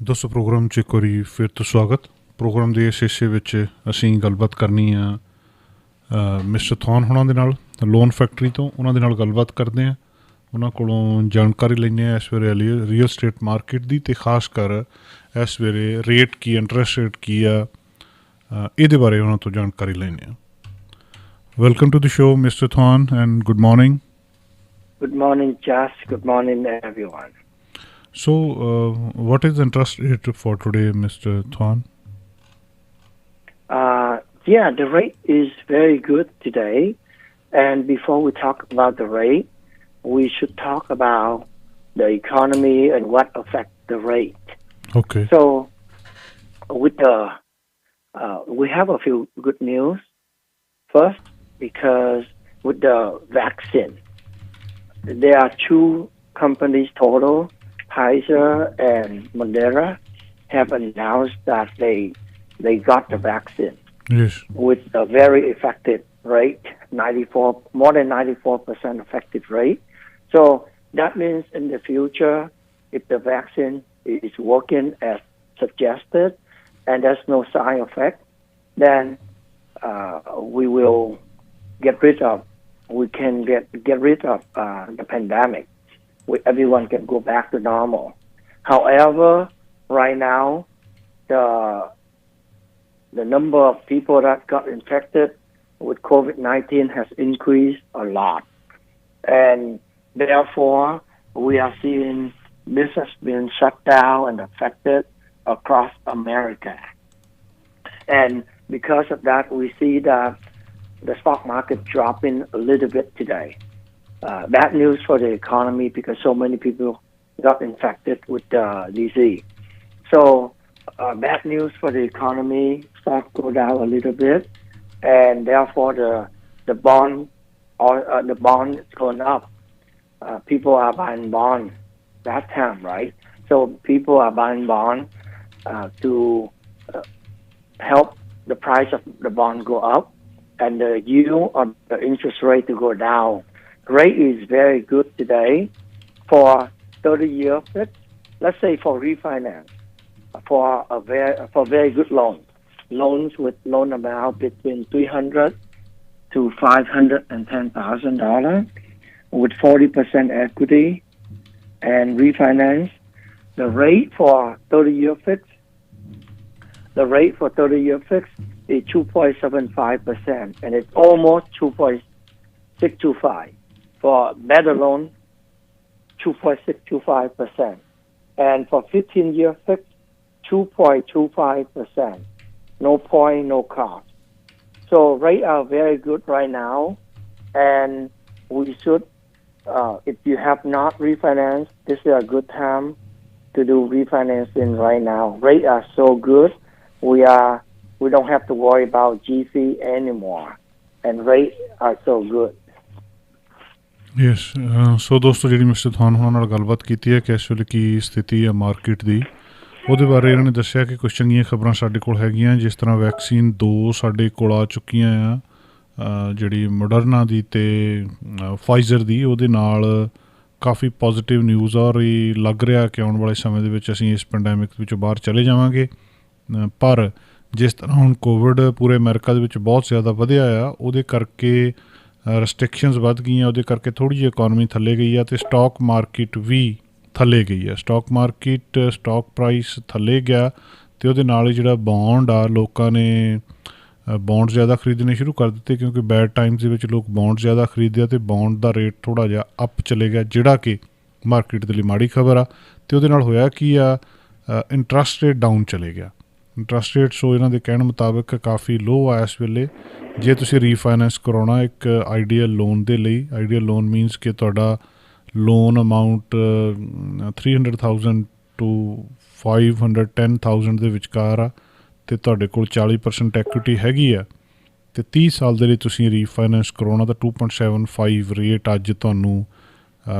दोस्तों प्रोग्राम 'ਚ ਇੱਕ ਵਾਰੀ ਫਿਰ ਤੋਂ ਸਵਾਗਤ। ਪ੍ਰੋਗਰਾਮ ਦੇ ਇਸ ਹਿੱਸੇ ਵਿੱਚ ਅਸੀਂ ਗੱਲਬਾਤ ਕਰਨੀ ਆ ਮਿਸਟਰ ਥੌਨ ਹੋਣਾ ਦੇ ਨਾਲ ਲੋਨ ਫੈਕਟਰੀ ਤੋਂ। ਉਹਨਾਂ ਦੇ ਨਾਲ ਗੱਲਬਾਤ ਕਰਦੇ ਹਾਂ, ਉਹਨਾਂ ਕੋਲੋਂ ਜਾਣਕਾਰੀ ਲੈਂਦੇ ਹਾਂ ਇਸ ਵੇਲੇ ਰੀਅਲ estate ਮਾਰਕੀਟ ਦੀ, ਅਤੇ ਖਾਸ ਕਰ ਇਸ ਵੇਲੇ ਰੇਟ ਕੀ, ਇੰਟਰਸਟ ਰੇਟ ਕੀ ਆ, ਇਹਦੇ ਬਾਰੇ ਉਹਨਾਂ ਤੋਂ ਜਾਣਕਾਰੀ ਲੈਂਦੇ ਹਾਂ। Welcome to the show mister Thon and good morning. Good morning, Jas. Good morning, everyone. So, what is the interest rate for today, Mr. Thwan? Yeah, the rate is very good today. And before we talk about the rate, we should talk about the economy and what affects the rate. Okay. So, with the we have a few good news. First, because with the vaccine, there are two companies total, Pfizer and Moderna, have announced that they got the vaccine. Yes. With a very effective rate, more than 94% effective rate. So that means in the future, if the vaccine is working as suggested and there's no side effect, then we will we can get rid of the pandemic. Everyone can go back to normal. However, right now, the number of people that got infected with COVID-19 has increased a lot. And therefore, we are seeing business being shut down and affected across America. And because of that, we see that the stock market dropping a little bit today. Bad news for the economy because so many people got infected with the disease. So bad news for the economy. Stock go down a little bit, and therefore the bond is going up. People are buying bond that time, right? So people are buying bond to help the price of the bond go up and the yield or the interest rate to go down. Rate is very good today for 30-year fixed. Let's say for refinance, for very good loans with loan amount between $300 to $510,000 with 40% equity and refinance. The rate for 30-year fixed is 2.75%, and it's almost 2.625. For better loan, 2.625%. And for 15-year fixed, 2.25%. No point, no cost. So rates are very good right now. And we should, if you have not refinanced, this is a good time to do refinancing right now. Rates are so good, we don't have to worry about GC anymore. And rates are so good. Yes. So ਦੋਸਤੋ, ਜਿਹੜੀ mister ਥੌਨ ਹੋਣਾ ਨਾਲ ਗੱਲਬਾਤ ਕੀਤੀ ਹੈ ਕਿ ਇਸ ਵੇਲੇ ਕੀ ਸਥਿਤੀ ਹੈ ਮਾਰਕੀਟ ਦੀ, ਉਹਦੇ ਬਾਰੇ ਇਹਨਾਂ ਨੇ ਦੱਸਿਆ ਕਿ ਕੁਛ ਚੰਗੀਆਂ ਖਬਰਾਂ ਸਾਡੇ ਕੋਲ ਹੈਗੀਆਂ, ਜਿਸ ਤਰ੍ਹਾਂ ਵੈਕਸੀਨ 2 ਸਾਡੇ ਕੋਲ ਆ ਚੁੱਕੀਆਂ ਆ, ਜਿਹੜੀ ਮੋਡਰਨਾ ਦੀ ਅਤੇ ਫਾਈਜ਼ਰ ਦੀ। ਉਹਦੇ ਨਾਲ ਕਾਫੀ ਪੋਜ਼ੀਟਿਵ ਨਿਊਜ਼ ਆ, ਔਰ ਇਹ ਲੱਗ ਰਿਹਾ ਕਿ ਆਉਣ ਵਾਲੇ ਸਮੇਂ ਦੇ ਵਿੱਚ ਅਸੀਂ ਇਸ ਪੈਂਡੈਮਿਕ ਵਿੱਚੋਂ ਬਾਹਰ ਚਲੇ ਜਾਵਾਂਗੇ। ਪਰ ਜਿਸ ਤਰ੍ਹਾਂ ਹੁਣ ਕੋਵਿਡ ਪੂਰੇ ਅਮਰੀਕਾ ਦੇ ਵਿੱਚ ਬਹੁਤ ਜ਼ਿਆਦਾ ਵਧਿਆ ਆ, ਉਹਦੇ ਕਰਕੇ ਰੈਸਟ੍ਰਿਕਸ਼ਨਸ ਵੱਧ ਗਈਆਂ, ਉਹਦੇ ਕਰਕੇ ਥੋੜ੍ਹੀ ਜਿਹੀ ਇਕੋਨਮੀ ਥੱਲੇ ਗਈ ਆ, ਅਤੇ ਸਟਾਕ ਮਾਰਕੀਟ ਵੀ ਥੱਲੇ ਗਈ ਆ। ਸਟਾਕ ਪ੍ਰਾਈਸ ਥੱਲੇ ਗਿਆ, ਅਤੇ ਉਹਦੇ ਨਾਲ ਹੀ ਜਿਹੜਾ ਬੌਂਡ ਆ, ਲੋਕਾਂ ਨੇ ਬੌਂਡ ਜ਼ਿਆਦਾ ਖਰੀਦਣੇ ਸ਼ੁਰੂ ਕਰ ਦਿੱਤੇ, ਕਿਉਂਕਿ ਬੈਡ ਟਾਈਮਸ ਦੇ ਵਿੱਚ ਲੋਕ ਬੌਂਡ ਜ਼ਿਆਦਾ ਖਰੀਦਦੇ ਆ, ਅਤੇ ਬੌਂਡ ਦਾ ਰੇਟ ਥੋੜ੍ਹਾ ਜਿਹਾ ਅੱਪ ਚਲੇ ਗਿਆ, ਜਿਹੜਾ ਕਿ ਮਾਰਕੀਟ ਦੇ ਲਈ ਮਾੜੀ ਖਬਰ ਆ। ਅਤੇ ਉਹਦੇ ਨਾਲ ਹੋਇਆ ਕੀ ਆ, ਇੰਟਰਸਟ ਰੇਟ ਡਾਊਨ ਚਲੇ ਗਿਆ। ਇੰਟਰਸਟ ਰੇਟ ਸੋ ਇਹਨਾਂ ਦੇ ਕਹਿਣ ਮੁਤਾਬਕ ਕਾਫੀ ਲੋਅ ਆ ਇਸ ਵੇਲੇ। ਜੇ ਤੁਸੀਂ ਰੀਫਾਈਨੈਂਸ ਕਰਾਉਣਾ ਇੱਕ ਆਈਡੀਅਲ ਲੋਨ ਦੇ ਲਈ, ਆਈਡੀਅਲ ਲੋਨ ਮੀਨਸ ਕਿ ਤੁਹਾਡਾ ਲੋਨ ਅਮਾਊਂਟ 300,000 to 510,000 ਦੇ ਵਿਚਕਾਰ ਆ, ਅਤੇ ਤੁਹਾਡੇ ਕੋਲ 40% ਐਕੁਇਟੀ ਹੈਗੀ ਆ, ਅਤੇ 30 ਸਾਲ ਦੇ ਲਈ ਤੁਸੀਂ ਰੀਫਾਈਨੈਂਸ ਕਰਾਉਣਾ ਤਾਂ 2.75 ਰੇਟ ਅੱਜ ਤੁਹਾਨੂੰ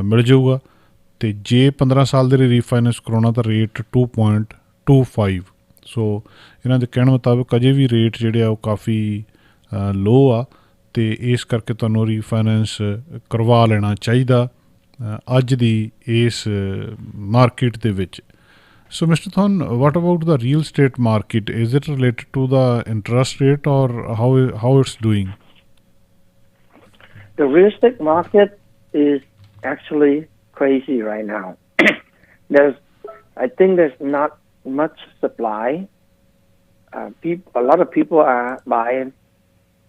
ਮਿਲ ਜਾਊਗਾ। ਅਤੇ ਜੇ 15 ਸਾਲ ਦੇ ਲਈ ਰੀਫਾਈਨੈਂਸ ਕਰਾਉਣਾ ਤਾਂ ਰੇਟ 2.25। ਸੋ ਇਹਨਾਂ ਦੇ ਕਹਿਣ ਮੁਤਾਬਕ ਅਜੇ ਵੀ ਰੇਟ ਜਿਹੜੇ ਆ ਉਹ ਕਾਫੀ ਲੋਅ ਆ, ਅਤੇ ਇਸ ਕਰਕੇ ਤੁਹਾਨੂੰ ਰੀਫਾਈਨੈਂਸ ਕਰਵਾ ਲੈਣਾ ਚਾਹੀਦਾ ਅੱਜ ਦੀ ਇਸ ਮਾਰਕੀਟ ਦੇ ਵਿੱਚ। So, Mr. Thon, what about the real estate market? Is it related to the interest rate or how it's doing? The real estate market is actually crazy right now. there's, I think there's not much supply. A lot of people are buying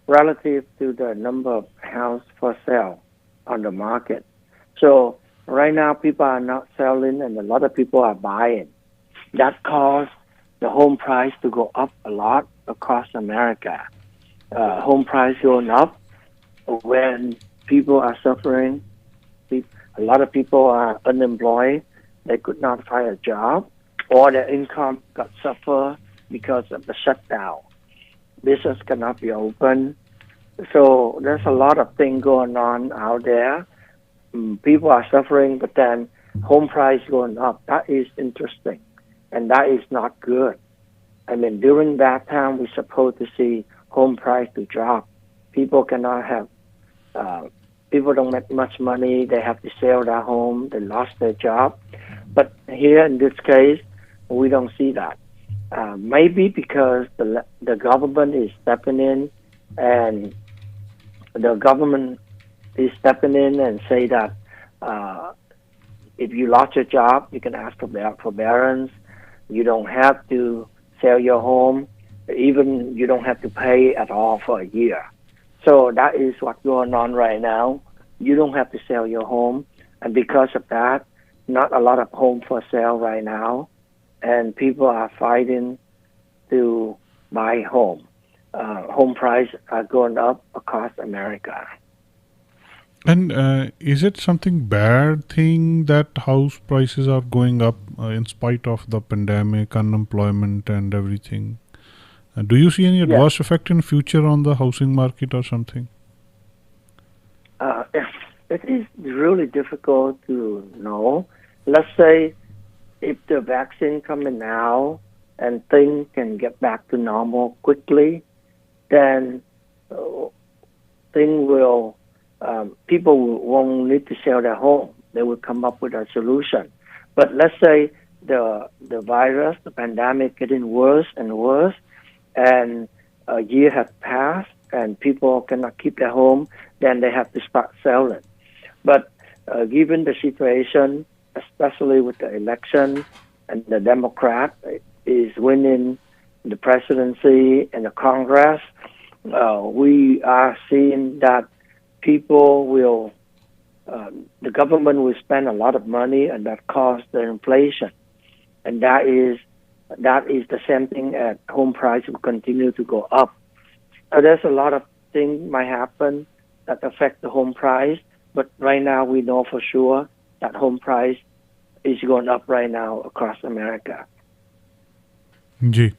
relative to the number of houses for sale on the market. So right now, people are not selling, and a lot of people are buying. That caused the home price to go up a lot across America. Home price going up when people are suffering. A lot of people are unemployed. They could not find a job, or their income got suffered because of the shutdown. Business cannot be open. So there's a lot of things going on out there. People are suffering, but then home price going up. That is interesting, and that is not good. I mean, during that time, we're supposed to see home price to drop. People cannot have. People don't make much money. They have to sell their home. They lost their job. But here in this case, we don't see that. Maybe because the government is stepping in, and the government is stepping in and say that if you lost your job, you can ask for forbearance. You don't have to sell your home. Even you don't have to pay at all for a year. So that is what's going on right now. You don't have to sell your home. And because of that, not a lot of home for sale right now. And people are fighting to buy home. Home prices are going up across America. And is it something bad thing that house prices are going up in spite of the pandemic, unemployment, and everything? Do you see any adverse effect in future on the housing market or something? It is really difficult to know. Let's say if the vaccine coming now and things can get back to normal quickly, then people won't need to sell their home. They will come up with a solution. But let's say the virus, the pandemic, getting worse and worse, and a year has passed, and people cannot keep their home, then they have to start selling. But given the situation, especially with the election, and the Democrat is winning the presidency and the Congress, we are seeing that the government will spend a lot of money, and that causes the inflation. And that is the same thing at home price will continue to go up. There's a lot of things might happen that affect the home price, but right now we know for sure that home price is going up right now across America. जी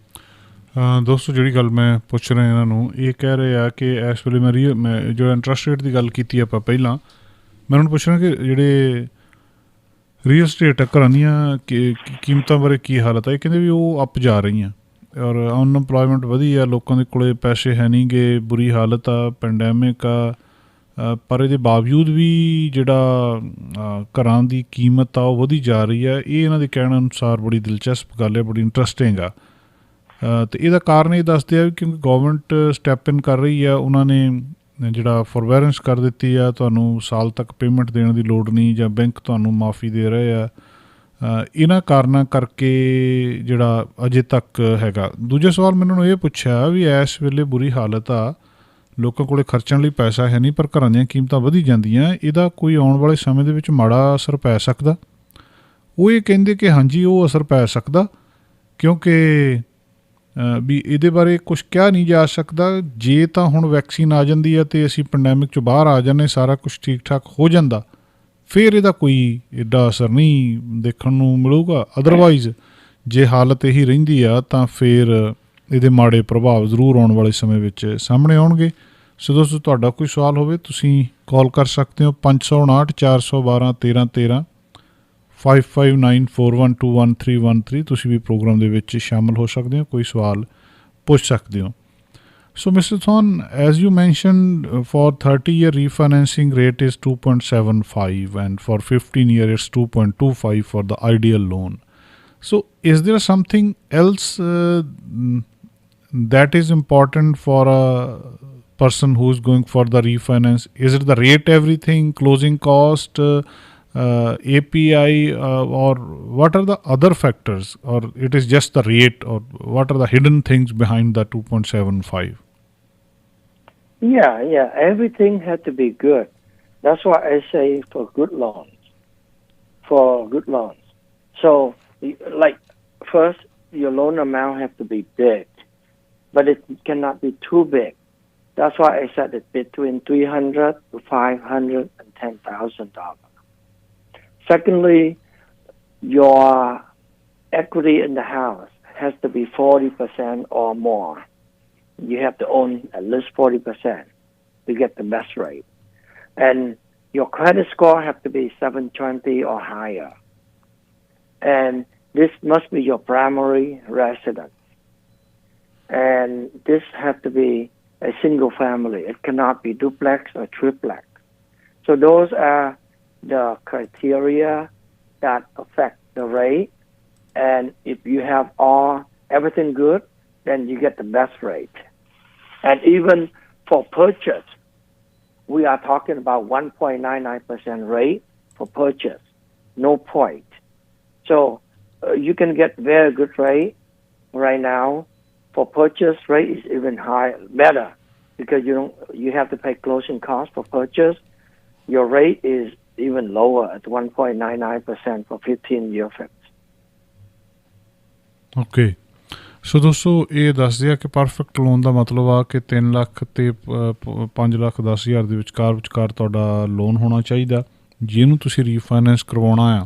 दोस्तों ਜਿਹੜੀ ਗੱਲ ਮੈਂ ਪੁੱਛ ਰਿਹਾ ਇਹਨਾਂ ਨੂੰ ਇਹ ਕਹਿ ਰਹੇ ਆ ਕਿ ਇਸ ਵੇਲੇ ਮੈਂ ਜੋ ਇੰਟਰਸਟ ਰੇਟ ਦੀ ਗੱਲ ਕੀਤੀ ਆਪਾਂ ਪਹਿਲਾਂ ਮੈਂ ਉਹਨਾਂ ਨੂੰ ਪੁੱਛ ਰਿਹਾ ਕਿ ਜਿਹੜੇ ਰੀਅਲ ਸਟੇਟ ਘਰਾਂ ਦੀਆਂ ਕੀਮਤਾਂ ਬਾਰੇ ਕੀ ਹਾਲਤ ਹੈ। ਇਹ ਕਹਿੰਦੇ ਵੀ ਉਹ ਅੱਪ ਜਾ ਰਹੀਆਂ ਔਰ ਅਨਐਮਪਲੋਇਮੈਂਟ ਵਧੀ ਆ, ਲੋਕਾਂ ਦੇ ਕੋਲੇ ਪੈਸੇ ਹੈ ਨਹੀਂ ਗੇ, ਬੁਰੀ ਹਾਲਤ ਆ, ਪੈਂਡੈਮਿਕ ਆ, ਪਰ ਇਹਦੇ ਬਾਵਜੂਦ ਵੀ ਜਿਹੜਾ ਘਰਾਂ ਦੀ ਕੀਮਤ ਆ ਉਹ ਵਧੀ ਜਾ ਰਹੀ ਹੈ। ਇਹ ਇਹਨਾਂ ਦੇ ਕਹਿਣ ਅਨੁਸਾਰ ਬੜੀ ਦਿਲਚਸਪ ਗੱਲ ਹੈ, ਬੜੀ ਇੰਟਰਸਟਿੰਗ ਆ। ਅਤੇ ਇਹਦਾ ਕਾਰਨ ਇਹ ਦੱਸਦੇ ਆ ਵੀ ਕਿਉਂਕਿ ਗੌਰਮੈਂਟ ਸਟੈਪ ਇਨ ਕਰ ਰਹੀ ਆ, ਉਹਨਾਂ ਨੇ ਜਿਹੜਾ ਫੋਰਬੈਰੈਂਸ ਕਰ ਦਿੱਤੀ ਆ, ਤੁਹਾਨੂੰ ਸਾਲ ਤੱਕ ਪੇਮੈਂਟ ਦੇਣ ਦੀ ਲੋੜ ਨਹੀਂ ਜਾਂ ਬੈਂਕ ਤੁਹਾਨੂੰ ਮਾਫੀ ਦੇ ਰਹੇ ਆ। ਇਹਨਾਂ ਕਾਰਨਾਂ ਕਰਕੇ ਜਿਹੜਾ ਅਜੇ ਤੱਕ ਹੈਗਾ। ਦੂਜਾ ਸਵਾਲ ਮੈਨੂੰ ਇਹ ਪੁੱਛਿਆ ਵੀ ਇਸ ਵੇਲੇ ਬੁਰੀ ਹਾਲਤ ਆ, ਲੋਕਾਂ ਕੋਲ ਖਰਚਣ ਲਈ ਪੈਸਾ ਹੈ ਨਹੀਂ, ਪਰ ਘਰਾਂ ਦੀਆਂ ਕੀਮਤਾਂ ਵਧੀ ਜਾਂਦੀਆਂ, ਇਹਦਾ ਕੋਈ ਆਉਣ ਵਾਲੇ ਸਮੇਂ ਦੇ ਵਿੱਚ ਮਾੜਾ ਅਸਰ ਪੈ ਸਕਦਾ? ਉਹ ਇਹ ਕਹਿੰਦੇ ਕਿ ਹਾਂਜੀ ਉਹ ਅਸਰ ਪੈ ਸਕਦਾ, ਕਿਉਂਕਿ ਵੀ ਇਹਦੇ ਬਾਰੇ ਕੁਛ ਕਿਹਾ ਨਹੀਂ ਜਾ ਸਕਦਾ। ਜੇ ਤਾਂ ਹੁਣ ਵੈਕਸੀਨ ਆ ਜਾਂਦੀ ਹੈ ਅਤੇ ਅਸੀਂ ਪੈਂਡੈਮਿਕ 'ਚੋਂ ਬਾਹਰ ਆ ਜਾਂਦੇ, ਸਾਰਾ ਕੁਛ ਠੀਕ ਠਾਕ ਹੋ ਜਾਂਦਾ, ਫਿਰ ਇਹਦਾ ਕੋਈ ਐਡਾ ਅਸਰ ਨਹੀਂ ਦੇਖਣ ਨੂੰ ਮਿਲੂਗਾ। ਅਦਰਵਾਈਜ਼ ਜੇ ਹਾਲਤ ਇਹੀ ਰਹਿੰਦੀ ਆ ਤਾਂ ਫਿਰ ਇਹਦੇ ਮਾੜੇ ਪ੍ਰਭਾਵ ਜ਼ਰੂਰ ਆਉਣ ਵਾਲੇ ਸਮੇਂ ਵਿੱਚ ਸਾਹਮਣੇ ਆਉਣਗੇ। ਸੋ ਦੋਸਤੋ ਤੁਹਾਡਾ ਕੋਈ ਸਵਾਲ ਹੋਵੇ ਤੁਸੀਂ ਕਾਲ ਕਰ ਸਕਦੇ ਹੋ 559 412 1313 5594121313। ਤੁਸੀਂ ਵੀ ਪ੍ਰੋਗਰਾਮ ਦੇ ਵਿੱਚ ਸ਼ਾਮਲ ਹੋ ਸਕਦੇ ਹੋ, ਕੋਈ ਸਵਾਲ ਪੁੱਛ ਸਕਦੇ ਹੋ। So Mr. Thon, as you mentioned, for 30-year refinancing rate is 2.75 and for 15-year it's 2.25 for the ideal loan. So is there something else that is important for a person who's going for the refinance? Is it the rate, everything, closing cost, API, or what are the other factors, or it is just the rate, or what are the hidden things behind the 2.75? Yeah. Everything had to be good. That's why I say for good loans. For good loans. So, like, first, your loan amount has to be big, but it cannot be too big. That's why I said it between $300 to $510,000. Secondly, your equity in the house has to be 40% or more. You have to own at least 40% to get the best rate. And your credit score has to be 720 or higher. And this must be your primary residence. And this has to be a single family. It cannot be duplex or triplex. So those are the criteria that affect the rate. And if you have everything good, then you get the best rate. And even for purchase, we are talking about 1.99% rate for purchase, no point. So you can get very good rate right now. For purchase, rate is even better, because you have to pay closing costs for purchase. Your rate is even lower at 1.99% for 15-year fix. Okay, ਸੋ ਦੋਸਤੋ ਇਹ ਦੱਸਦੇ ਆ ਕਿ perfect loan ਦਾ ਮਤਲਬ ਆ ਕਿ 3 ਲੱਖ ਅਤੇ 5,10,000 ਦੇ ਵਿਚਕਾਰ ਤੁਹਾਡਾ ਲੋਨ ਹੋਣਾ ਚਾਹੀਦਾ। ਜਿਹਨੂੰ ਤੁਸੀਂ ਰੀਫਾਈਨੈਂਸ ਕਰਵਾਉਣਾ ਆ,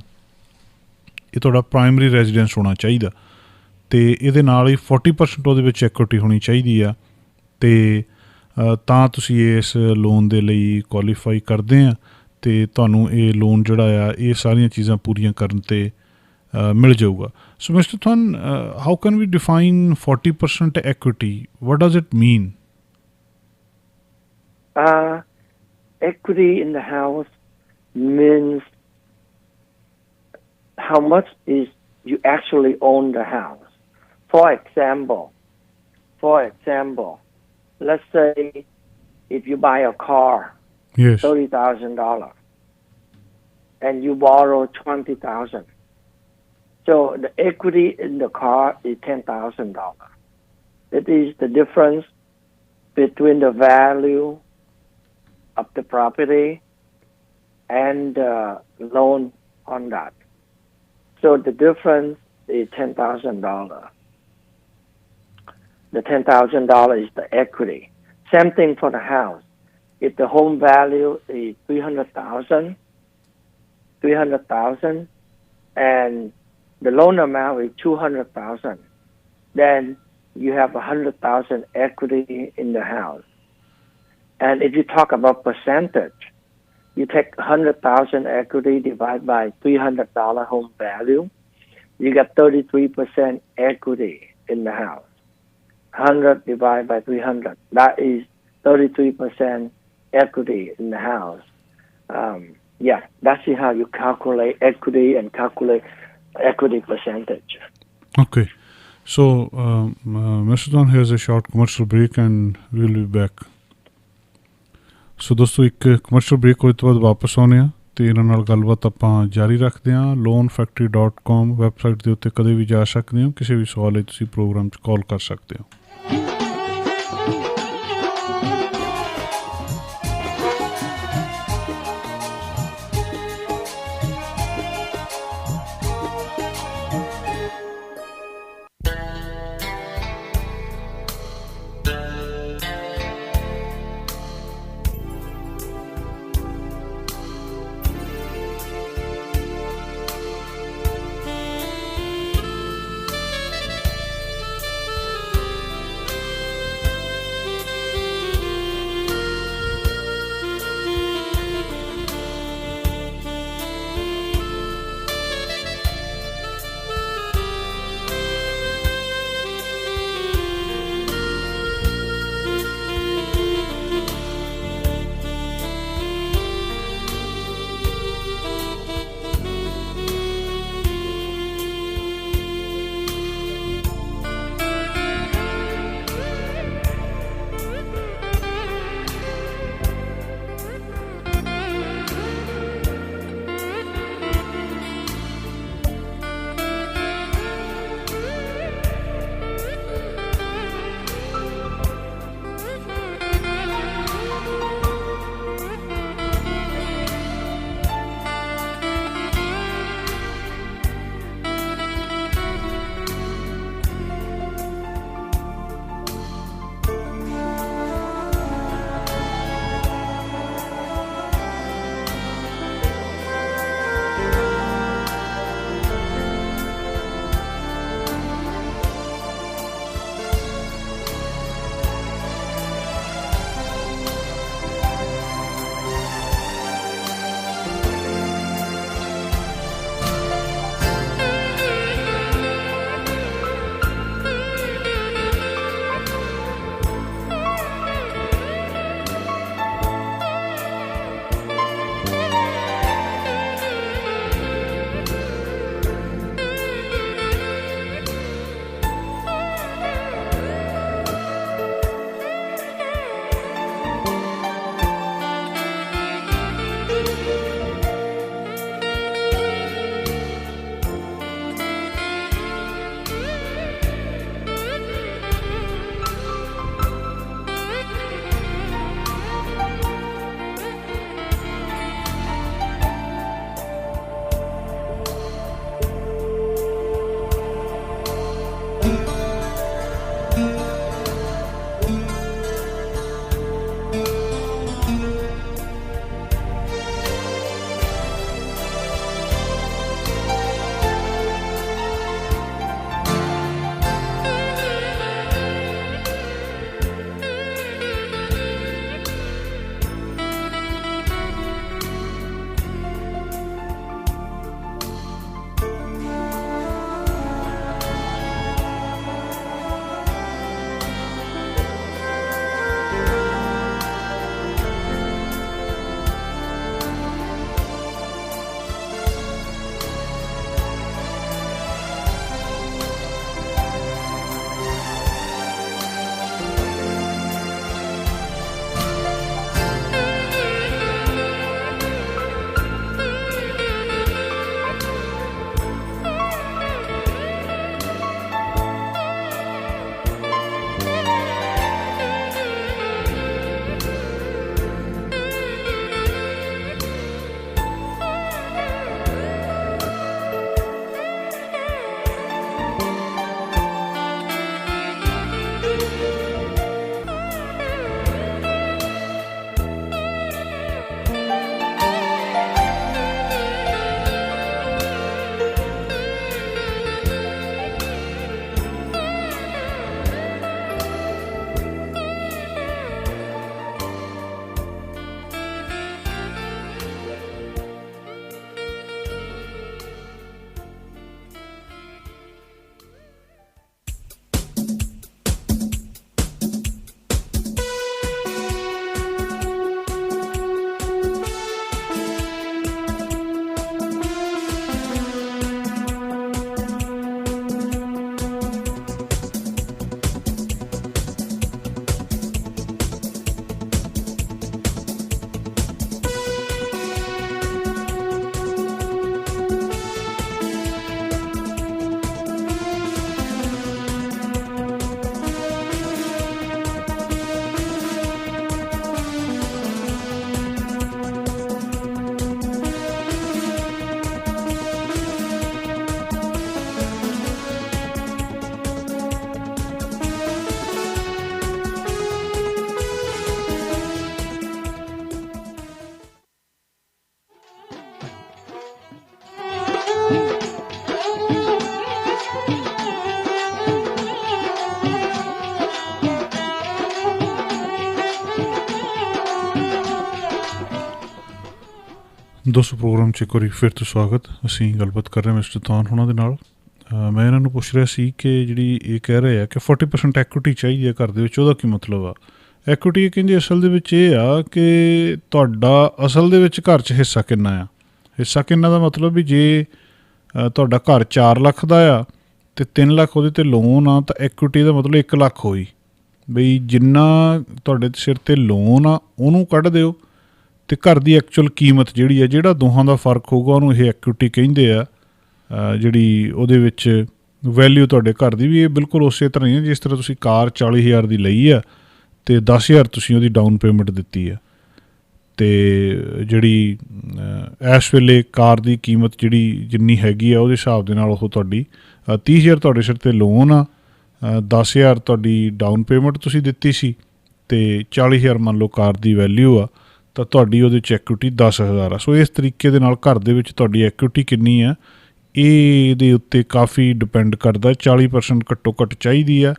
ਇਹ ਤੁਹਾਡਾ ਪ੍ਰਾਇਮਰੀ ਰੈਜ਼ੀਡੈਂਸ ਹੋਣਾ ਚਾਹੀਦਾ, ਅਤੇ ਇਹਦੇ ਨਾਲ ਹੀ 40% ਉਹਦੇ ਵਿੱਚ ਐਕੁਇਟੀ ਹੋਣੀ ਚਾਹੀਦੀ ਆ, ਅਤੇ ਤਾਂ ਤੁਸੀਂ ਇਸ ਲੋਨ ਦੇ ਲਈ ਕੁਆਲੀਫਾਈ ਕਰਦੇ ਆ, ਅਤੇ ਤੁਹਾਨੂੰ ਇਹ ਲੋਨ ਜਿਹੜਾ ਆ ਇਹ ਸਾਰੀਆਂ ਚੀਜ਼ਾਂ ਪੂਰੀਆਂ ਕਰਨ 'ਤੇ ਮਿਲ ਜਾਊਗਾ। So Mr. Thun, how can we define 40% equity? What does it mean? Equity in the house means how much is you actually own the house. For example, let's say if you buy a car, Yes. $30,000, and you borrow $20,000. So the equity in the car is $10,000. It is the difference between the value of the property and the loan on that. So the difference is $10,000. The $10,000 is the equity. Same thing for the house. If the home value is $300,000, and the loan amount is $200,000, then you have $100,000 equity in the house. And if you talk about percentage, you take $100,000 equity divided by $300 home value, you get 33% equity in the house. 100 divided by 300, that is 33% equity in the house. That's how you calculate equity and calculate equity percentage. Okay. So, Mr. Thun, here's a short commercial break and we'll be back. ਸੋ ਦੋਸਤੋ ਇੱਕ commercial break ਹੋਏ ਤੋਂ ਬਾਅਦ ਵਾਪਸ ਆਉਂਦੇ ਹਾਂ ਅਤੇ ਇਹਨਾਂ ਨਾਲ ਗੱਲਬਾਤ ਆਪਾਂ ਜਾਰੀ ਰੱਖਦੇ ਹਾਂ। loanfactory.com ਵੈਬਸਾਈਟ ਦੇ ਉੱਤੇ ਕਦੇ ਵੀ ਜਾ ਸਕਦੇ ਹੋ। ਕਿਸੇ ਵੀ ਸਵਾਲ ਲਈ ਤੁਸੀਂ ਪ੍ਰੋਗਰਾਮ 'ਚ ਕਾਲ ਕਰ ਸਕਦੇ ਹੋ। ਦੋਸਤੋ ਪ੍ਰੋਗਰਾਮ 'ਚ ਇੱਕ ਵਾਰੀ ਫਿਰ ਤੋਂ ਸਵਾਗਤ। ਅਸੀਂ ਗੱਲਬਾਤ ਕਰ ਰਹੇ ਹਾਂ ਮਿਸਟਰ ਥਾਨ ਉਹਨਾਂ ਦੇ ਨਾਲ। ਮੈਂ ਇਹਨਾਂ ਨੂੰ ਪੁੱਛ ਰਿਹਾ ਸੀ ਕਿ ਜਿਹੜੀ ਇਹ ਕਹਿ ਰਹੇ ਆ ਕਿ 40% ਐਕੁਇਟੀ ਚਾਹੀਦੀ ਹੈ ਘਰ ਦੇ ਵਿੱਚ, ਉਹਦਾ ਕੀ ਮਤਲਬ ਆ? ਐਕੁਇਟੀ ਕਹਿੰਦੇ ਅਸਲ ਦੇ ਵਿੱਚ ਇਹ ਆ ਕਿ ਤੁਹਾਡਾ ਅਸਲ ਦੇ ਵਿੱਚ ਘਰ 'ਚ ਹਿੱਸਾ ਕਿੰਨਾ ਆ। ਹਿੱਸਾ ਕਿੰਨਾ ਦਾ ਮਤਲਬ ਵੀ ਜੇ ਤੁਹਾਡਾ ਘਰ 4 ਲੱਖ ਦਾ ਆ ਅਤੇ 3 ਲੱਖ ਉਹਦੇ 'ਤੇ ਲੋਨ ਆ ਤਾਂ ਐਕੁਇਟੀ ਦਾ ਮਤਲਬ 1 ਲੱਖ ਹੋਈ। ਬਈ ਜਿੰਨਾ ਤੁਹਾਡੇ ਸਿਰ 'ਤੇ ਲੋਨ ਆ ਉਹਨੂੰ ਕੱਢ ਦਿਓ ਅਤੇ ਘਰ ਦੀ ਐਕਚੁਅਲ ਕੀਮਤ ਜਿਹੜੀ ਹੈ, ਜਿਹੜਾ ਦੋਹਾਂ ਦਾ ਫਰਕ ਹੋਊਗਾ ਉਹਨੂੰ ਇਹ ਐਕੁਇਟੀ ਕਹਿੰਦੇ ਆ। ਜਿਹੜੀ ਉਹਦੇ ਵਿੱਚ ਵੈਲਿਊ ਤੁਹਾਡੇ ਘਰ ਦੀ ਵੀ ਇਹ ਬਿਲਕੁਲ ਉਸੇ ਤਰ੍ਹਾਂ ਹੀ ਹੈ ਜਿਸ ਤਰ੍ਹਾਂ ਤੁਸੀਂ ਕਾਰ 40,000 ਦੀ ਲਈ ਆ ਅਤੇ 10,000 ਤੁਸੀਂ ਉਹਦੀ ਡਾਊਨ ਪੇਮੈਂਟ ਦਿੱਤੀ ਆ। ਅਤੇ ਜਿਹੜੀ ਇਸ ਵੇਲੇ ਕਾਰ ਦੀ ਕੀਮਤ ਜਿਹੜੀ ਜਿੰਨੀ ਹੈਗੀ ਆ ਉਹਦੇ ਹਿਸਾਬ ਦੇ ਨਾਲ ਉਹ ਤੁਹਾਡੀ 30,000 ਤੁਹਾਡੇ ਸਿਰ 'ਤੇ ਲੋਨ ਆ, 10,000 ਤੁਹਾਡੀ ਡਾਊਨ ਪੇਮੈਂਟ ਤੁਸੀਂ ਦਿੱਤੀ ਸੀ ਅਤੇ 40,000 ਮੰਨ ਲਓ ਕਾਰ ਦੀ ਵੈਲਿਊ ਆ, ਤਾਂ ਤੁਹਾਡੀ ਉਹਦੇ 'ਚ ਐਕੁਇਟੀ 10,000 ਆ। ਸੋ ਇਸ ਤਰੀਕੇ ਦੇ ਨਾਲ ਘਰ ਦੇ ਵਿੱਚ ਤੁਹਾਡੀ ਐਕੁਇਟੀ ਕਿੰਨੀ ਆ ਇਹਦੇ ਉੱਤੇ ਕਾਫੀ ਡਿਪੈਂਡ ਕਰਦਾ। 40% ਘੱਟੋ ਘੱਟ ਚਾਹੀਦੀ ਆ।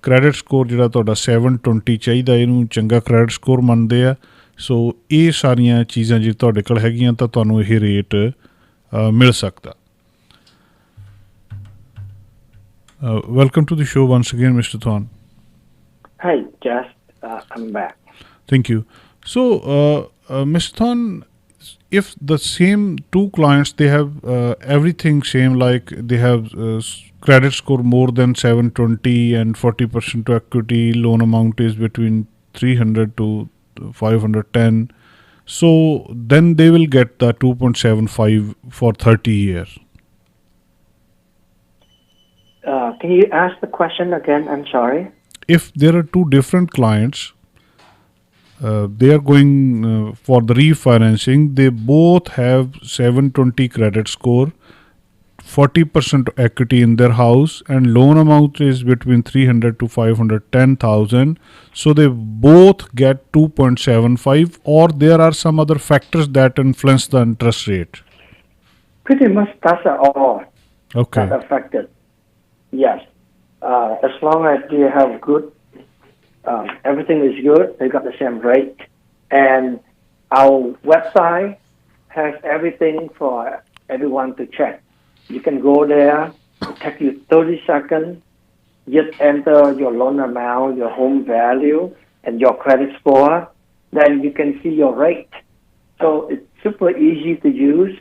ਕ੍ਰੈਡਿਟ ਸਕੋਰ ਜਿਹੜਾ ਤੁਹਾਡਾ 720 ਚਾਹੀਦਾ, ਇਹਨੂੰ ਚੰਗਾ ਕ੍ਰੈਡਿਟ ਸਕੋਰ ਮੰਨਦੇ ਆ। ਸੋ ਇਹ ਸਾਰੀਆਂ ਚੀਜ਼ਾਂ ਜੇ ਤੁਹਾਡੇ ਕੋਲ ਹੈਗੀਆਂ ਤਾਂ ਤੁਹਾਨੂੰ ਇਹ ਰੇਟ ਮਿਲ ਸਕਦਾ। Welcome to the show once again mister Than. Hi, Jess. I'm back. Thank you. So, Mr. Thon, if the same two clients, they have everything same, like they have credit score more than 720 and 40% to equity, loan amount is between 300 to 510. So then they will get the 2.75 for 30 years. Can you ask the question again? I'm sorry. If there are two different clients, they are going for the refinancing, they both have 720 credit score, 40% equity in their house, and loan amount is between 300 to 510,000. So they both get 2.75, or there are some other factors that influence the interest rate. Pretty much that's all. Okay. That affected. Yes. As long as you have good, everything is good, they got the same rate. And our website has everything for everyone to check. You can go there, it takes you 30 seconds, just enter your loan amount, your home value, and your credit score. Then you can see your rate. So it's super easy to use.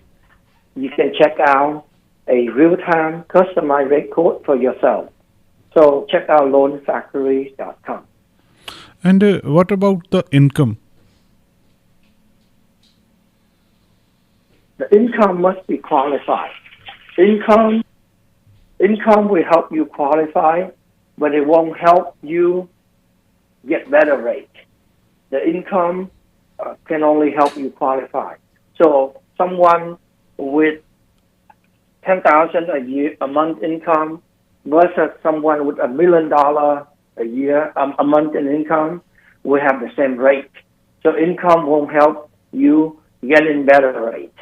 You can check out a real-time customized rate quote for yourself. So check out loanfactory.com. And what about the income? The income must be qualified. Income will help you qualify, but it won't help you get better rate. The income can only help you qualify. So someone with 10,000 a month income versus someone with $1 million a year, a month in income, will have the same rate. So income won't help you get in better rate.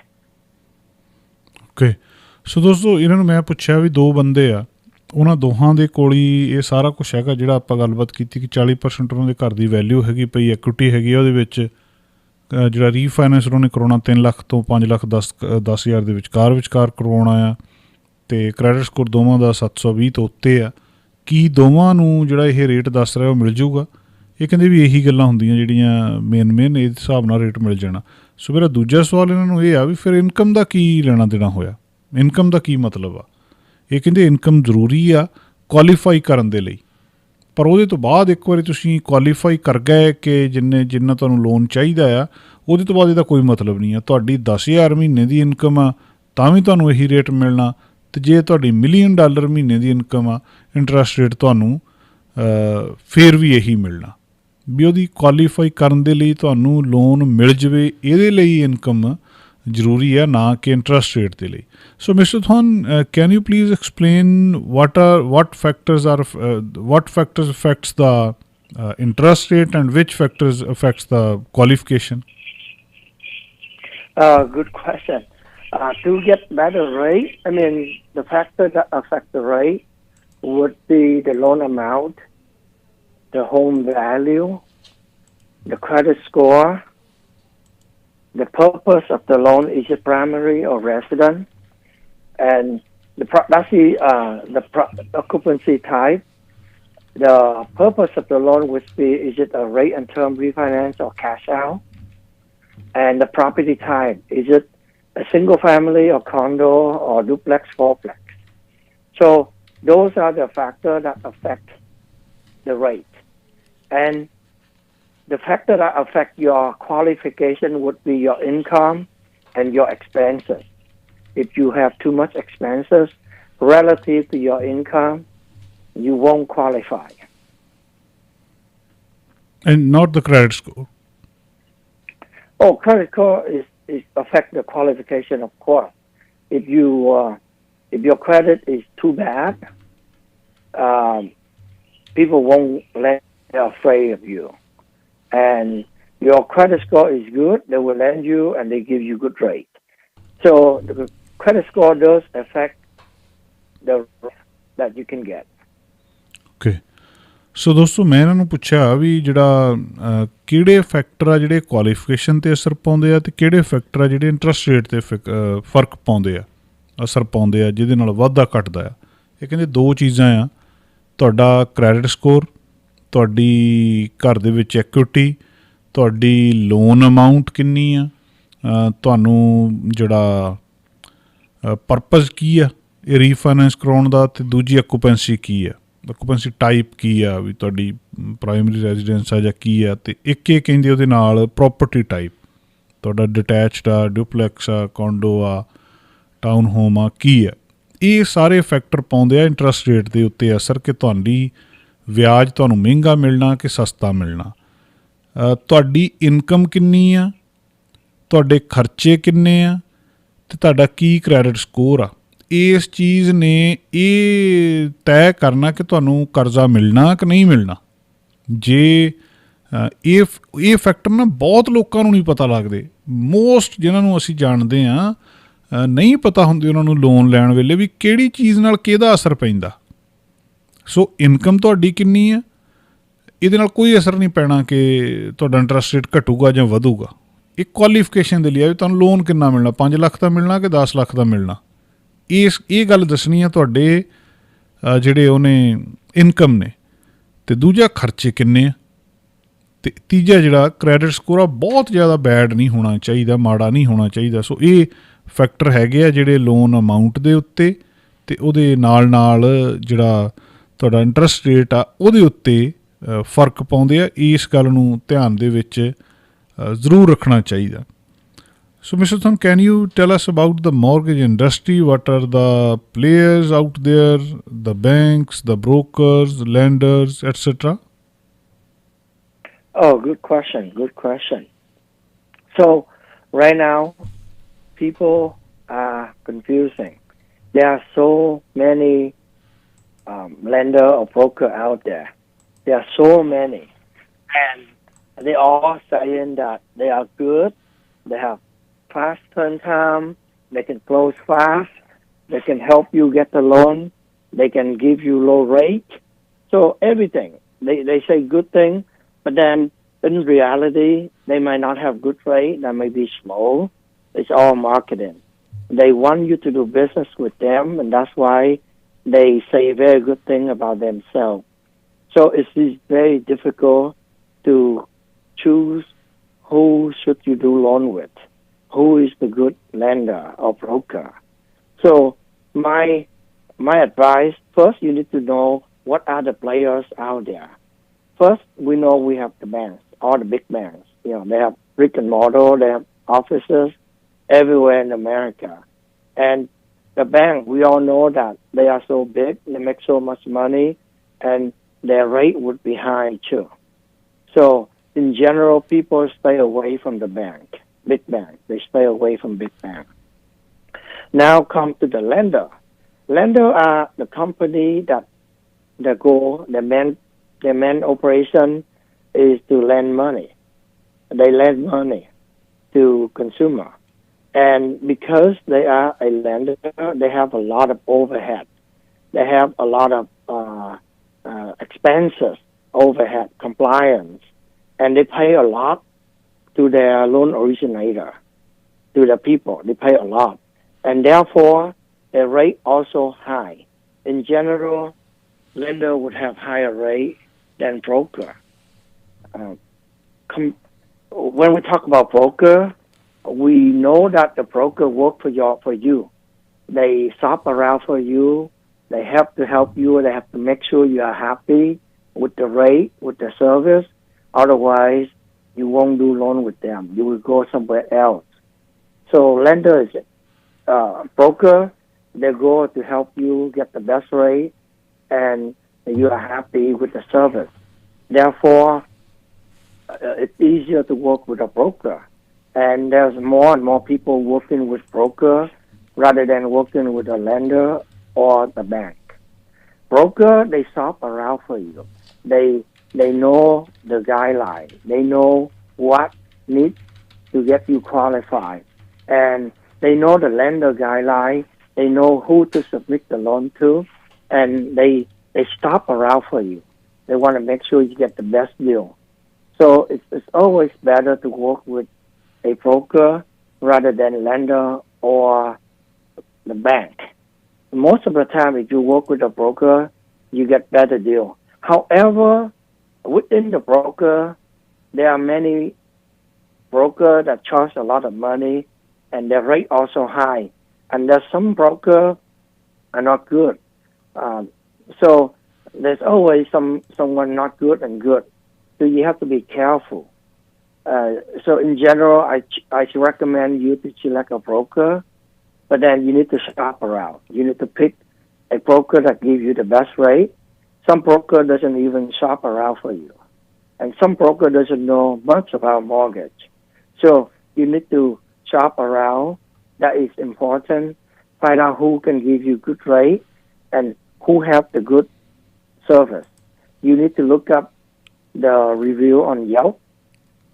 Okay. ਸੋ ਦੋਸਤੋ ਇਹਨਾਂ ਨੂੰ ਮੈਂ ਪੁੱਛਿਆ ਵੀ ਦੋ ਬੰਦੇ ਆ, ਉਹਨਾਂ ਦੋਹਾਂ ਦੇ ਕੋਲ ਹੀ ਇਹ ਸਾਰਾ ਕੁਛ ਹੈਗਾ ਜਿਹੜਾ ਆਪਾਂ ਗੱਲਬਾਤ ਕੀਤੀ ਕਿ 40% ਉਹਨਾਂ ਦੇ ਘਰ ਦੀ ਵੈਲਿਊ ਹੈਗੀ ਪਈ, ਐਕੁਇਟੀ ਹੈਗੀ ਆ ਉਹਦੇ ਵਿੱਚ। ਜਿਹੜਾ ਰੀਫਾਈਨੈਂਸ ਉਹਨਾਂ ਨੇ ਕਰਾਉਣਾ 3 ਲੱਖ ਤੋਂ 5 ਲੱਖ 10,000 ਦੇ ਵਿਚਕਾਰ ਕਰਵਾਉਣਾ ਆ, ਅਤੇ ਕ੍ਰੈਡਿਟ ਸਕੋਰ ਦੋਵਾਂ ਦਾ 720 ਤੋਂ ਉੱਤੇ ਆ। ਕੀ ਦੋਵਾਂ ਨੂੰ ਜਿਹੜਾ ਇਹ ਰੇਟ ਦੱਸ ਰਿਹਾ ਉਹ ਮਿਲ ਜਾਊਗਾ? ਇਹ ਕਹਿੰਦੇ ਵੀ ਇਹੀ ਗੱਲਾਂ ਹੁੰਦੀਆਂ ਜਿਹੜੀਆਂ ਮੇਨ ਇਸ ਹਿਸਾਬ ਨਾਲ ਰੇਟ ਮਿਲ ਜਾਣਾ। ਸੋ ਮੇਰਾ ਦੂਜਾ ਸਵਾਲ ਇਹਨਾਂ ਨੂੰ ਇਹ ਆ ਵੀ ਫਿਰ ਇਨਕਮ ਦਾ ਕੀ ਲੈਣਾ ਦੇਣਾ ਹੋਇਆ? ਇਨਕਮ ਦਾ ਕੀ ਮਤਲਬ ਆ? ਇਹ ਕਹਿੰਦੇ ਇਨਕਮ ਜ਼ਰੂਰੀ ਆ ਕੁਆਲੀਫਾਈ ਕਰਨ ਦੇ ਲਈ, ਪਰ ਉਹਦੇ ਤੋਂ ਬਾਅਦ ਇੱਕ ਵਾਰੀ ਤੁਸੀਂ ਕੁਆਲੀਫਾਈ ਕਰ ਗਏ ਕਿ ਜਿੰਨਾ ਤੁਹਾਨੂੰ ਲੋਨ ਚਾਹੀਦਾ ਆ, ਉਹਦੇ ਤੋਂ ਬਾਅਦ ਇਹਦਾ ਕੋਈ ਮਤਲਬ ਨਹੀਂ ਆ। ਤੁਹਾਡੀ 10,000 ਮਹੀਨੇ ਦੀ ਇਨਕਮ ਆ ਤਾਂ ਵੀ ਤੁਹਾਨੂੰ ਇਹੀ ਰੇਟ ਮਿਲਣਾ, ਅਤੇ ਜੇ ਤੁਹਾਡੀ $1 ਮਿਲੀਅਨ ਮਹੀਨੇ ਦੀ ਇਨਕਮ ਆ, ਇੰਟਰਸਟ ਰੇਟ ਤੁਹਾਨੂੰ ਫਿਰ ਵੀ ਇਹੀ ਮਿਲਣਾ। ਵੀ ਉਹਦੀ ਕੁਆਲੀਫਾਈ ਕਰਨ ਦੇ ਲਈ ਤੁਹਾਨੂੰ ਲੋਨ ਮਿਲ ਜਾਵੇ, ਇਹਦੇ ਲਈ ਇਨਕਮ ਜ਼ਰੂਰੀ ਹੈ, ਨਾ ਕਿ ਇੰਟਰਸਟ ਰੇਟ ਦੇ ਲਈ। So mister Than, can you please explain what factors affects the interest rate and which factors affects the qualification? Good question. To get better rate, the factors that affect the rate would be the loan amount, the home value, the credit score, the purpose of the loan is it primary or resident, and that's the occupancy type. The purpose of the loan would be is it a rate and term refinance or cash out, and the property type is it a single family or condo or duplex, fourplex. So those are the factors that affect the rate, and the factor that affect your qualification would be your income and your expenses. If you have too much expenses relative to your income, you won't qualify. And not the credit score. Oh, credit score is affect the qualification, of course. If if your credit is too bad, people won't lend. They're afraid of you. And your credit score is good, they will lend you and they give you good rate. So the credit score does affect the rate that you can get. Okay so ਦੋਸਤੋ ਮੈਂ ਇਹਨਾਂ ਨੂੰ ਪੁੱਛਿਆ ਵੀ ਜਿਹੜਾ ਕਿਹੜੇ factor ਆ ਜਿਹੜੇ qualification 'ਤੇ ਅਸਰ ਪਾਉਂਦੇ ਆ ਅਤੇ ਕਿਹੜੇ ਫੈਕਟਰ ਆ ਜਿਹੜੇ ਇੰਟਰਸਟ ਰੇਟ 'ਤੇ ਫਰਕ ਪਾਉਂਦੇ ਆ ਅਸਰ ਪਾਉਂਦੇ ਆ ਜਿਹਦੇ ਨਾਲ ਵਾਧਾ ਘਟਦਾ ਆ। ਇਹ ਕਹਿੰਦੇ ਦੋ ਚੀਜ਼ਾਂ ਆ, ਤੁਹਾਡਾ ਕ੍ਰੈਡਿਟ ਸਕੋਰ, ਤੁਹਾਡੀ ਘਰ ਦੇ ਵਿੱਚ ਐਕੁਇਟੀ, ਤੁਹਾਡੀ ਲੋਨ ਅਮਾਊਂਟ ਕਿੰਨੀ ਆ, ਤੁਹਾਨੂੰ ਜਿਹੜਾ ਪਰਪਜ਼ ਕੀ ਆ ਇਹ ਰੀਫਾਈਨੈਂਸ ਕਰਾਉਣ ਦਾ, ਅਤੇ ਦੂਜੀ ਆਕੂਪੈਂਸੀ ਕੀ ਆ, ਆਕੂਪੈਂਸੀ ਟਾਈਪ ਕੀ ਆ ਵੀ ਤੁਹਾਡੀ ਪ੍ਰਾਇਮਰੀ ਰੈਜ਼ੀਡੈਂਸ ਆ ਜਾਂ ਕੀ ਆ, ਅਤੇ ਇੱਕ ਇਹ ਕਹਿੰਦੇ ਉਹਦੇ ਨਾਲ ਪ੍ਰੋਪਰਟੀ ਟਾਈਪ, ਤੁਹਾਡਾ ਡਿਟੈਚਡ ਆ, ਡਿਊਪਲੈਕਸ ਆ, ਕੋਂਡੋ ਆ, ਟਾਊਨ ਹੋਮ ਆ, ਕੀ ਆ। ਇਹ ਸਾਰੇ ਫੈਕਟਰ ਪਾਉਂਦੇ ਆ ਇੰਟਰਸਟ ਰੇਟ ਦੇ ਉੱਤੇ ਅਸਰ ਕਿ ਤੁਹਾਡੀ ਵਿਆਜ ਤੁਹਾਨੂੰ ਮਹਿੰਗਾ ਮਿਲਣਾ ਕਿ ਸਸਤਾ ਮਿਲਣਾ। ਤੁਹਾਡੀ ਇਨਕਮ ਕਿੰਨੀ ਆ, ਤੁਹਾਡੇ ਖਰਚੇ ਕਿੰਨੇ ਆ, ਅਤੇ ਤੁਹਾਡਾ ਕੀ ਕ੍ਰੈਡਿਟ ਸਕੋਰ ਆ। ਇਸ ਚੀਜ਼ ਨੇ ਇਹ ਤੈਅ ਕਰਨਾ ਕਿ ਤੁਹਾਨੂੰ ਕਰਜ਼ਾ ਮਿਲਣਾ ਕਿ ਨਹੀਂ ਮਿਲਣਾ। ਜੇ ਇਹ ਫੈਕਟਰ ਨਾ ਬਹੁਤ ਲੋਕਾਂ ਨੂੰ ਨਹੀਂ ਪਤਾ ਲੱਗਦੇ, ਮੋਸਟ ਜਿਨ੍ਹਾਂ ਨੂੰ ਅਸੀਂ ਜਾਣਦੇ ਹਾਂ ਨਹੀਂ ਪਤਾ ਹੁੰਦੀ ਉਹਨਾਂ ਨੂੰ ਲੋਨ ਲੈਣ ਵੇਲੇ ਵੀ ਕਿਹੜੀ ਚੀਜ਼ ਨਾਲ ਕਿਹਦਾ ਅਸਰ ਪੈਂਦਾ। ਸੋ ਇਨਕਮ ਤੁਹਾਡੀ ਕਿੰਨੀ ਆ, ਇਹਦੇ ਨਾਲ ਕੋਈ ਅਸਰ ਨਹੀਂ ਪੈਣਾ ਕਿ ਤੁਹਾਡਾ ਇੰਟਰਸਟ ਰੇਟ ਘਟੂਗਾ ਜਾਂ ਵਧੂਗਾ। ਇਹ ਕੁਆਲੀਫਿਕੇਸ਼ਨ ਦੇ ਲਈ ਆ ਵੀ ਤੁਹਾਨੂੰ ਲੋਨ ਕਿੰਨਾ ਮਿਲਣਾ, 5 ਲੱਖ ਦਾ ਮਿਲਣਾ ਕਿ 10 ਲੱਖ ਦਾ ਮਿਲਣਾ। ਇਹ ਗੱਲ ਦੱਸਣੀ ਆ ਤੁਹਾਡੇ ਜਿਹੜੇ ਉਹਨੇ ਇਨਕਮ ਨੇ, ਅਤੇ ਦੂਜਾ ਖਰਚੇ ਕਿੰਨੇ ਆ, ਅਤੇ ਤੀਜਾ ਜਿਹੜਾ ਕ੍ਰੈਡਿਟ ਸਕੋਰ ਆ ਬਹੁਤ ਜ਼ਿਆਦਾ ਬੈਡ ਨਹੀਂ ਹੋਣਾ ਚਾਹੀਦਾ, ਮਾੜਾ ਨਹੀਂ ਹੋਣਾ ਚਾਹੀਦਾ। ਸੋ ਇਹ ਫੈਕਟਰ ਹੈਗੇ ਆ ਜਿਹੜੇ ਲੋਨ ਅਮਾਊਂਟ ਦੇ ਉੱਤੇ ਅਤੇ ਉਹਦੇ ਨਾਲ ਜਿਹੜਾ ਤੁਹਾਡਾ ਇੰਟਰਸਟ ਰੇਟ ਆ ਉਹਦੇ ਉੱਤੇ ਫਰਕ ਪਾਉਂਦੇ ਆ। ਇਸ ਗੱਲ ਨੂੰ ਧਿਆਨ ਦੇ ਵਿੱਚ ਜ਼ਰੂਰ ਰੱਖਣਾ ਚਾਹੀਦਾ। So, Mr. Thon, can you tell us about the mortgage industry? What are the players out there, the banks, the brokers, lenders, etc.? Oh, good question. Good question. So, right now, people are confusing. There are so many lender or broker out there. There are so many. And they all saying that they are good. They have fast turn time, they can close fast, they can help you get the loan, they can give you low rate. So everything, they say good thing, but then in reality, they might not have good rate, they may be slow. It's all marketing. They want you to do business with them, and that's why they say very good thing about themselves. So it's very difficult to choose who should you do loan with. Who is the good lender or broker? So my advice, first you need to know what are the players out there. First, we know we have the banks, all the big banks. You know, they have brick and mortar, they have offices everywhere in America. And the bank, we all know that they are so big, they make so much money, and their rate would be high too. So in general, people stay away from the bank. Big bank. They stay away from big bank. Now come to the lender. Lender are the company that their main operation is to lend money. They lend money to consumer. And because they are a lender, they have a lot of overhead. They have a lot of expenses, overhead, compliance, and they pay a lot to their loan originator. to the people. They pay a lot, and therefore the rate also high. In general, lender would have higher rate than broker. Uh, when we talk about broker, we know that the broker work for you. They shop around for you. They have to help you. They have to make sure you are happy with the rate, with the service. Otherwise, you won't do loan with them. You will go somewhere else. So lenders, broker, they go to help you get the best rate, and you are happy with the service. Therefore, it's easier to work with a broker. And there's more and more people working with broker rather than working with a lender or the bank. Broker, they shop around for you. They know the guideline. They know what needs to get you qualified. And they know the lender guideline. They know who to submit the loan to. And they shop around for you. They want to make sure you get the best deal. So it's always better to work with a broker rather than lender or the bank. Most of the time, if you work with a broker, you get better deal. However, within the broker, there are many brokers that charge a lot of money, and their rate also high. And there's some brokers are not good. So there's always someone not good and good. So you have to be careful. So in general, I should recommend you to select a broker, but then you need to shop around. You need to pick a broker that gives you the best rate. Some broker doesn't even shop around for you. And some broker doesn't know much about mortgage. So you need to shop around. That is important. Find out who can give you good rate and who have the good service. You need to look up the review on Yelp,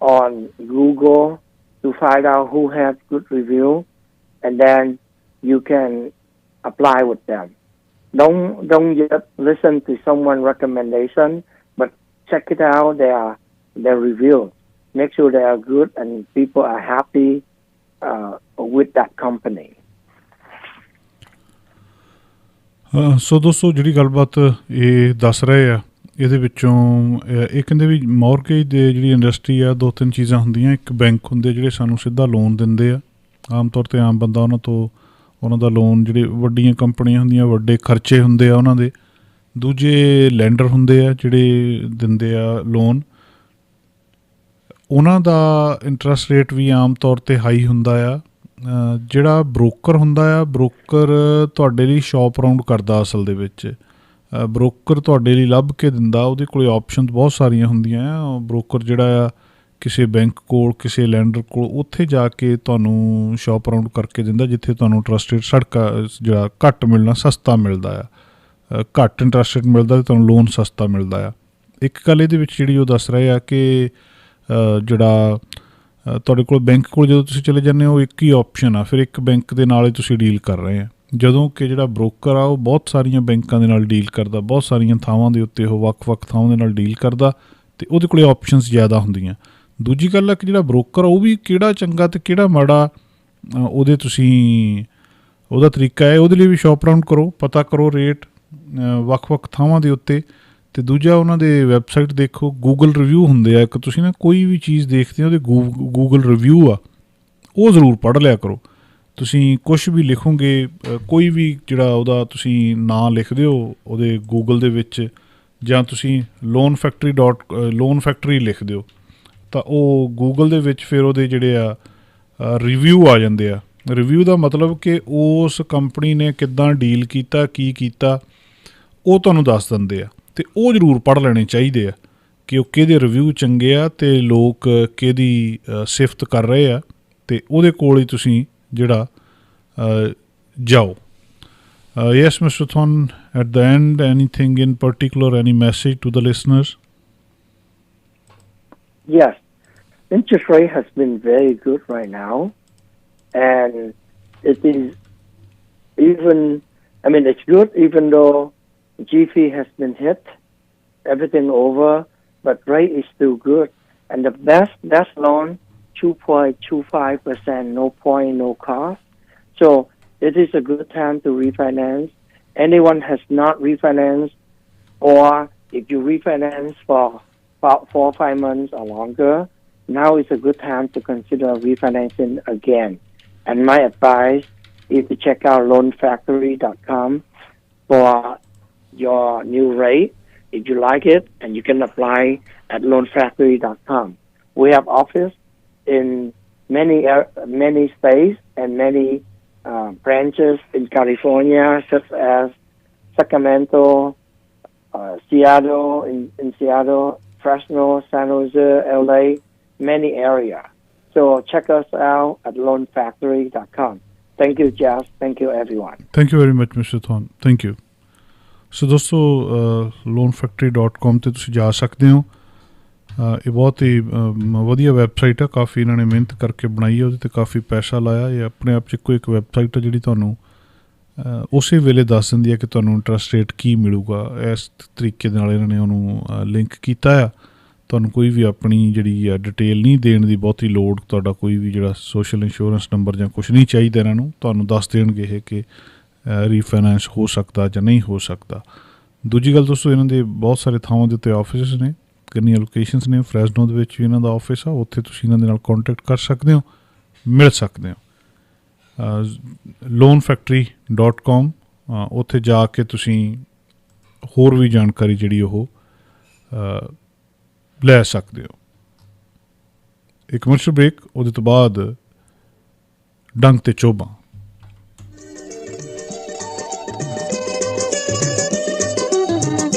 on Google, to find out who has good review, and then you can apply with them. Don't just listen to someone's recommendation, but check it out, their review. Make sure they are good and people are happy with that company. ਸੋ ਦੋਸਤੋ ਜਿਹੜੀ ਗੱਲਬਾਤ ਇਹ ਦੱਸ ਰਹੇ ਆ ਇਹਦੇ ਵਿੱਚੋਂ ਇਹ ਕਹਿੰਦੇ ਵੀ ਮੌਰਗੇਜ ਦੇ ਜਿਹੜੀ ਇੰਡਸਟਰੀ ਆ ਦੋ ਤਿੰਨ ਚੀਜ਼ਾਂ ਹੁੰਦੀਆਂ ਇੱਕ ਬੈਂਕ ਹੁੰਦੇ ਜਿਹੜੇ ਸਾਨੂੰ ਸਿੱਧਾ ਲੋਨ ਦਿੰਦੇ ਆ ਆਮ ਤੌਰ 'ਤੇ ਆਮ ਬੰਦਾ ਉਹਨਾਂ ਦਾ ਲੋਨ ਜਿਹੜੇ ਵੱਡੀਆਂ ਕੰਪਨੀਆਂ ਹੁੰਦੀਆਂ ਵੱਡੇ ਖਰਚੇ ਹੁੰਦੇ ਆ ਉਹਨਾਂ ਦੇ ਦੂਜੇ ਲੈਂਡਰ ਹੁੰਦੇ ਆ ਜਿਹੜੇ ਦਿੰਦੇ ਆ ਲੋਨ ਉਹਨਾਂ ਦਾ ਇੰਟਰਸਟ ਰੇਟ ਵੀ ਆਮ ਤੌਰ 'ਤੇ ਹਾਈ ਹੁੰਦਾ ਆ ਜਿਹੜਾ ਬ੍ਰੋਕਰ ਹੁੰਦਾ ਆ ਬ੍ਰੋਕਰ ਤੁਹਾਡੇ ਲਈ ਸ਼ੌਪ ਅਰਾਊਂਡ ਕਰਦਾ ਅਸਲ ਦੇ ਵਿੱਚ ਬ੍ਰੋਕਰ ਤੁਹਾਡੇ ਲਈ ਲੱਭ ਕੇ ਦਿੰਦਾ ਉਹਦੇ ਕੋਲ ਆਪਸ਼ਨ ਬਹੁਤ ਸਾਰੀਆਂ ਹੁੰਦੀਆਂ ਆ ਬ੍ਰੋਕਰ ਜਿਹੜਾ ਆ ਕਿਸੇ ਬੈਂਕ ਕੋਲ ਕਿਸੇ ਲੈਂਡਰ ਕੋਲ ਉੱਥੇ ਜਾ ਕੇ ਤੁਹਾਨੂੰ ਸ਼ੌਪ ਅਰਾਊਂਡ ਕਰਕੇ ਦਿੰਦਾ ਜਿੱਥੇ ਤੁਹਾਨੂੰ ਇੰਟਰਸਟ ਰੇਟ ਸੜਕਾ ਜਿਹੜਾ ਘੱਟ ਮਿਲਣਾ ਸਸਤਾ ਮਿਲਦਾ ਆ ਘੱਟ ਇੰਟਰਸਟ ਰੇਟ ਮਿਲਦਾ ਅਤੇ ਤੁਹਾਨੂੰ ਲੋਨ ਸਸਤਾ ਮਿਲਦਾ ਆ ਇੱਕ ਗੱਲ ਇਹਦੇ ਵਿੱਚ ਜਿਹੜੀ ਉਹ ਦੱਸ ਰਹੇ ਆ ਕਿ ਜਿਹੜਾ ਤੁਹਾਡੇ ਕੋਲ ਬੈਂਕ ਕੋਲ ਜਦੋਂ ਤੁਸੀਂ ਚਲੇ ਜਾਂਦੇ ਹੋ ਇੱਕ ਹੀ ਆਪਸ਼ਨ ਆ ਫਿਰ ਇੱਕ ਬੈਂਕ ਦੇ ਨਾਲ ਹੀ ਤੁਸੀਂ ਡੀਲ ਕਰ ਰਹੇ ਆ ਜਦੋਂ ਕਿ ਜਿਹੜਾ ਬ੍ਰੋਕਰ ਆ ਉਹ ਬਹੁਤ ਸਾਰੀਆਂ ਬੈਂਕਾਂ ਦੇ ਨਾਲ ਡੀਲ ਕਰਦਾ ਬਹੁਤ ਸਾਰੀਆਂ ਥਾਵਾਂ ਦੇ ਉੱਤੇ ਉਹ ਵੱਖ-ਵੱਖ ਥਾਵਾਂ ਦੇ ਨਾਲ ਡੀਲ ਕਰਦਾ ਅਤੇ ਉਹਦੇ ਕੋਲ ਆਪਸ਼ਨਸ ਜ਼ਿਆਦਾ ਹੁੰਦੀਆਂ ਦੂਜੀ ਗੱਲ ਆ ਕਿ ਜਿਹੜਾ ਬ੍ਰੋਕਰ ਆ ਉਹ ਵੀ ਕਿਹੜਾ ਚੰਗਾ ਅਤੇ ਕਿਹੜਾ ਮਾੜਾ ਉਹਦੇ ਤੁਸੀਂ ਉਹਦਾ ਤਰੀਕਾ ਹੈ ਉਹਦੇ ਲਈ ਵੀ ਸ਼ੌਪ ਅਰਾਊਂਡ ਕਰੋ ਪਤਾ ਕਰੋ ਰੇਟ ਵੱਖ-ਵੱਖ ਥਾਵਾਂ ਦੇ ਉੱਤੇ ਅਤੇ ਦੂਜਾ ਉਹਨਾਂ ਦੇ ਵੈਬਸਾਈਟ ਦੇਖੋ ਗੂਗਲ ਰਿਵਿਊ ਹੁੰਦੇ ਆ ਇੱਕ ਤੁਸੀਂ ਨਾ ਕੋਈ ਵੀ ਚੀਜ਼ ਦੇਖਦੇ ਹੋ ਉਹਦੇ ਗੂਗਲ ਰਿਵਿਊ ਆ ਉਹ ਜ਼ਰੂਰ ਪੜ੍ਹ ਲਿਆ ਕਰੋ ਤੁਸੀਂ ਕੁਛ ਵੀ ਲਿਖੋਗੇ ਕੋਈ ਵੀ ਜਿਹੜਾ ਉਹਦਾ ਤੁਸੀਂ ਨਾਂ ਲਿਖਦੇ ਹੋ ਉਹਦੇ ਗੂਗਲ ਦੇ ਵਿੱਚ ਜਾਂ ਤੁਸੀਂ ਲੋਨ ਫੈਕਟਰੀ ਲਿਖ ਦਿਓ ਤਾਂ ਉਹ ਗੂਗਲ ਦੇ ਵਿੱਚ ਫਿਰ ਉਹਦੇ ਜਿਹੜੇ ਆ ਰਿਵਿਊ ਆ ਜਾਂਦੇ ਆ ਰਿਵਿਊ ਦਾ ਮਤਲਬ ਕਿ ਉਸ ਕੰਪਨੀ ਨੇ ਕਿੱਦਾਂ ਡੀਲ ਕੀਤਾ ਕੀ ਕੀਤਾ ਉਹ ਤੁਹਾਨੂੰ ਦੱਸ ਦਿੰਦੇ ਆ ਅਤੇ ਉਹ ਜ਼ਰੂਰ ਪੜ੍ਹ ਲੈਣੇ ਚਾਹੀਦੇ ਆ ਕਿ ਉਹ ਕਿਹਦੇ ਰਿਵਿਊ ਚੰਗੇ ਆ ਅਤੇ ਲੋਕ ਕਿਹਦੀ ਸਿਫਤ ਕਰ ਰਹੇ ਆ ਅਤੇ ਉਹਦੇ ਕੋਲ ਹੀ ਤੁਸੀਂ ਜਿਹੜਾ ਜਾਓ Yes, Mr. Thon, at the end, anything in particular, any message to the listeners? Yes. Interest rate has been very good right now. And it is it's good even though GP has been hit, everything over, but rate is still good. And the best loan 2.25%, no point, no cost. So it is a good time to refinance. Anyone has not refinanced, or if you refinance for about 4 or 5 months or longer, now is a good time to consider refinancing again. And my advice is to check out loanfactory.com for your new rate. If you like it, and you can apply at loanfactory.com. We have office in many states and many branches in California, such as Sacramento, Seattle, in Seattle, Fresno, San Jose, LA, many areas. So check us out at loanfactory.com. Thank you, Jazz. Thank you, everyone. Thank you very much, Mr. Thon. Thank you. ਸੋ ਦੋਸਤੋ loanfactory.com 'ਤੇ ਤੁਸੀਂ ਜਾ ਸਕਦੇ ਹੋ। ਇਹ ਬਹੁਤ ਹੀ ਵਧੀਆ website ਆ, ਕਾਫੀ ਇਹਨਾਂ ਨੇ ਮਿਹਨਤ ਕਰਕੇ ਬਣਾਈ ਹੈ, ਉਹਦੇ 'ਤੇ ਕਾਫੀ ਪੈਸਾ ਲਾਇਆ। ਇਹ ਆਪਣੇ ਆਪ 'ਚ ਇੱਕੋ ਇੱਕ ਵੈਬਸਾਈਟ ਆ ਜਿਹੜੀ ਤੁਹਾਨੂੰ ਉਸੇ ਵੇਲੇ ਦੱਸ ਦਿੰਦੀ ਹੈ ਕਿ ਤੁਹਾਨੂੰ ਇੰਟਰਸਟ ਰੇਟ ਕੀ ਮਿਲੂਗਾ। ਇਸ ਤਰੀਕੇ ਦੇ ਨਾਲ ਇਹਨਾਂ ਨੇ ਉਹਨੂੰ ਲਿੰਕ ਕੀਤਾ ਆ। ਤੁਹਾਨੂੰ ਕੋਈ ਵੀ ਆਪਣੀ ਜਿਹੜੀ ਆ ਡਿਟੇਲ ਨਹੀਂ ਦੇਣ ਦੀ ਬਹੁਤੀ ਲੋੜ, ਤੁਹਾਡਾ ਕੋਈ ਵੀ ਜਿਹੜਾ ਸੋਸ਼ਲ ਇੰਸ਼ੋਰੈਂਸ ਨੰਬਰ ਜਾਂ ਕੁਛ ਨਹੀਂ ਚਾਹੀਦਾ ਇਹਨਾਂ ਨੂੰ। ਤੁਹਾਨੂੰ ਦੱਸ ਦੇਣਗੇ ਇਹ ਕਿ ਰੀਫਾਈਨੈਂਸ ਹੋ ਸਕਦਾ ਜਾਂ ਨਹੀਂ ਹੋ ਸਕਦਾ। ਦੂਜੀ ਗੱਲ ਦੋਸਤੋ, ਇਹਨਾਂ ਦੇ ਬਹੁਤ ਸਾਰੇ ਥਾਵਾਂ ਦੇ ਉੱਤੇ ਆਫਿਸ ਨੇ, ਕਿੰਨੀਆਂ ਲੋਕੇਸ਼ਨਸ ਨੇ। ਫਰੈਸਨੋ ਦੇ ਵਿੱਚ ਵੀ ਇਹਨਾਂ ਦਾ ਆਫਿਸ ਆ, ਉੱਥੇ ਤੁਸੀਂ ਇਹਨਾਂ ਦੇ ਨਾਲ ਕੰਟੈਕਟ ਕਰ ਸਕਦੇ ਹੋ, ਮਿਲ ਸਕਦੇ ਹੋ। loanfactory.com ਉੱਥੇ ਜਾ ਕੇ ਤੁਸੀਂ ਹੋਰ ਵੀ ਜਾਣਕਾਰੀ ਜਿਹੜੀ ਉਹ ਲੈ ਸਕਦੇ ਹੋ। ਇੱਕ ਕਮਰਸ਼ੀਅਲ ਬ੍ਰੇਕ, ਉਹਦੇ ਤੋਂ ਬਾਅਦ ਡੰਗ ਤੇ ਚੋਬਾਂ।